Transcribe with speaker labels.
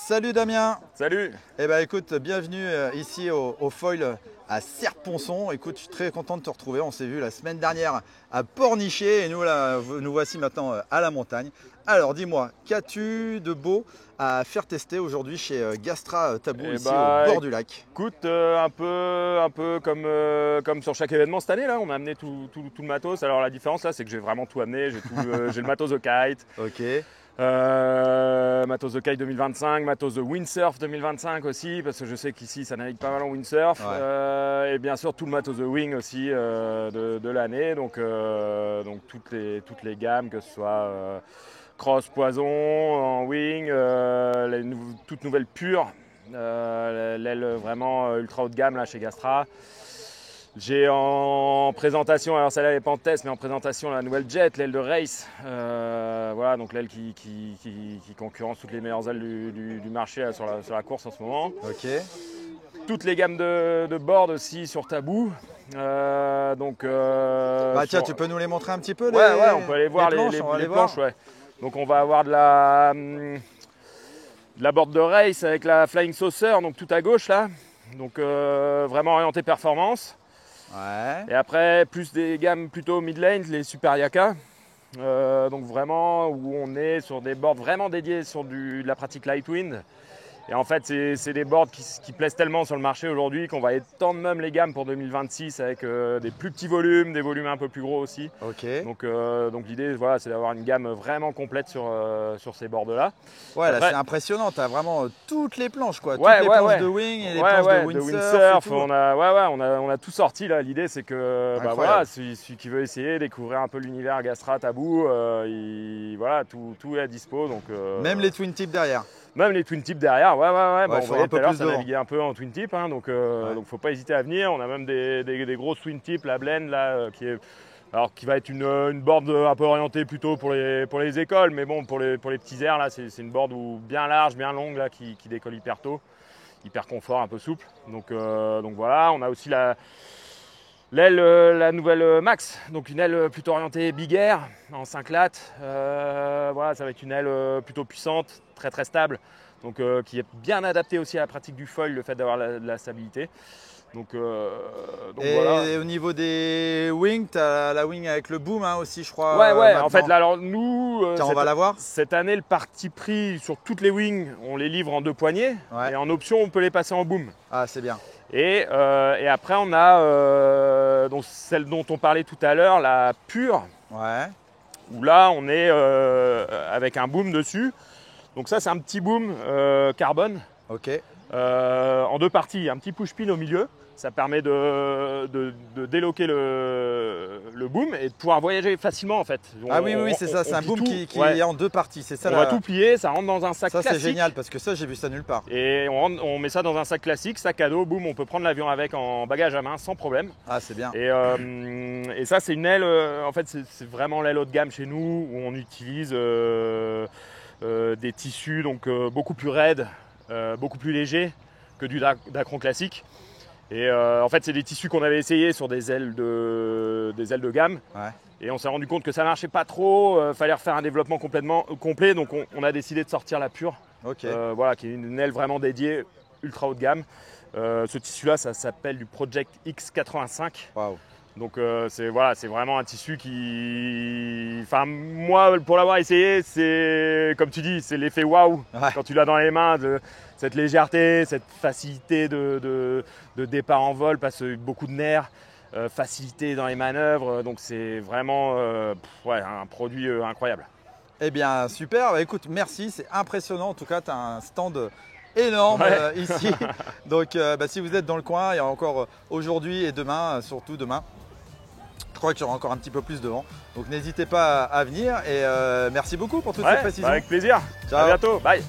Speaker 1: Salut Damien.
Speaker 2: Salut.
Speaker 1: Eh ben écoute, bienvenue ici au foil à Serre-Ponçon. Écoute, je suis très content de te retrouver. On s'est vu la semaine dernière à Pornichet et nous voici maintenant à la montagne. Alors dis-moi, qu'as-tu de beau à faire tester aujourd'hui chez Gastra Tabou ici au bord du lac?
Speaker 2: Écoute, un peu comme sur chaque événement cette année là, on a amené tout le matos. Alors la différence là, c'est que j'ai vraiment tout amené. J'ai le matos de kite.
Speaker 1: Ok.
Speaker 2: Matos de kite 2025, matos de windsurf 2025 aussi, parce que je sais qu'ici ça navigue pas mal en windsurf.
Speaker 1: Ouais.
Speaker 2: Et bien sûr tout le matos de wing aussi de l'année. Donc toutes les gammes, que ce soit cross, poison, en wing, les toutes nouvelles pures, l'aile vraiment ultra haut de gamme là chez Gastra. J'ai en présentation, alors celle-là n'est pas en test, mais en présentation la nouvelle Jet, l'aile de race. Voilà, donc l'aile qui concurrence toutes les meilleures ailes du marché là, sur la course en ce moment.
Speaker 1: Ok.
Speaker 2: Toutes les gammes de board aussi sur Tabou.
Speaker 1: Tiens, tu peux nous les montrer un petit peu?
Speaker 2: Ouais, on peut aller voir les planches. Ouais. Donc on va avoir de la board de race avec la Flying Saucer, donc tout à gauche là. Donc vraiment orienté performance.
Speaker 1: Ouais.
Speaker 2: Et après, plus des gammes plutôt mid-lane, les Super Yaka. Donc vraiment où on est sur des boards vraiment dédiés sur de la pratique light wind. Et en fait, c'est des boards qui plaisent tellement sur le marché aujourd'hui qu'on va étendre même les gammes pour 2026 avec des plus petits volumes, des volumes un peu plus gros aussi.
Speaker 1: Ok.
Speaker 2: Donc l'idée, voilà, c'est d'avoir une gamme vraiment complète sur ces boards-là.
Speaker 1: Ouais,
Speaker 2: après,
Speaker 1: là c'est impressionnant, tu as vraiment toutes les planches quoi. Toutes les planches de wing et les planches de windsurf.
Speaker 2: On a tout sorti là. L'idée c'est que voilà, celui qui veut essayer, découvrir un peu l'univers Gastra Tabou, voilà, tout est à dispo. Donc,
Speaker 1: même les twin tips derrière.
Speaker 2: Même les twin tips derrière, ouais.
Speaker 1: On
Speaker 2: voyait tout à l'heure, ça
Speaker 1: devant.
Speaker 2: naviguait un peu en twin tip, hein, donc faut pas hésiter à venir. On a même des grosses twin tips, la Blend là, qui va être une board un peu orientée plutôt pour les écoles, mais bon, pour les petits airs là, c'est une board bien large, bien longue là, qui décolle hyper tôt, hyper confort, un peu souple. Donc voilà, on a aussi l'aile, la nouvelle Max, donc une aile plutôt orientée big air en 5 lattes. Voilà, ça va être une aile plutôt puissante, très stable, donc qui est bien adaptée aussi à la pratique du foil, le fait d'avoir la stabilité. Donc voilà.
Speaker 1: Et au niveau des wings, tu as la wing avec le boom hein, aussi, je crois.
Speaker 2: Ouais. En fait, là, alors nous,
Speaker 1: on va la voir.
Speaker 2: Cette année, le parti pris sur toutes les wings, on les livre en 2 poignées.
Speaker 1: Ouais.
Speaker 2: Et en option, on peut les passer en boom.
Speaker 1: Ah, c'est bien.
Speaker 2: Et après, on a donc celle dont on parlait tout à l'heure, la pure.
Speaker 1: Ouais.
Speaker 2: Où là, on est avec un boom dessus. Donc ça, c'est un petit boom carbone.
Speaker 1: Ok.
Speaker 2: En 2 parties, un petit push-pin au milieu. Ça permet de déloquer le boom et de pouvoir voyager facilement en fait.
Speaker 1: Oui, c'est ça, c'est un boom qui est en 2 parties. C'est ça.
Speaker 2: On va tout plier, ça rentre dans un sac classique.
Speaker 1: Ça c'est génial parce que ça j'ai vu ça nulle part.
Speaker 2: Et on met ça dans un sac classique, sac à dos, boum, on peut prendre l'avion avec en bagage à main sans problème.
Speaker 1: Ah c'est bien.
Speaker 2: Et ça c'est une aile, en fait c'est vraiment l'aile haut de gamme chez nous où on utilise des tissus donc beaucoup plus raides, beaucoup plus légers que du Dacron classique. Et en fait, c'est des tissus qu'on avait essayé sur des ailes de gamme.
Speaker 1: Ouais.
Speaker 2: Et on s'est rendu compte que ça ne marchait pas trop. Fallait refaire un développement complètement complet. Donc, on a décidé de sortir la pure.
Speaker 1: Ok.
Speaker 2: Voilà, qui est une aile vraiment dédiée, ultra haut de gamme. Ce tissu-là, ça s'appelle du Project X85.
Speaker 1: Waouh.
Speaker 2: Donc, c'est vraiment un tissu qui. Enfin, moi, pour l'avoir essayé, c'est comme tu dis, c'est l'effet waouh quand tu l'as dans les mains. Cette légèreté, cette facilité de départ en vol, parce que beaucoup de nerfs, facilité dans les manœuvres. Donc c'est vraiment un produit incroyable.
Speaker 1: Eh bien super, écoute, merci, c'est impressionnant. En tout cas, tu as un stand énorme ici. Donc si vous êtes dans le coin, il y a encore aujourd'hui et demain, surtout demain. Je crois qu'il y aura encore un petit peu plus devant. Donc n'hésitez pas à venir et merci beaucoup pour toutes ces précisions.
Speaker 2: Avec plaisir.
Speaker 1: Ciao.
Speaker 2: À bientôt. Bye.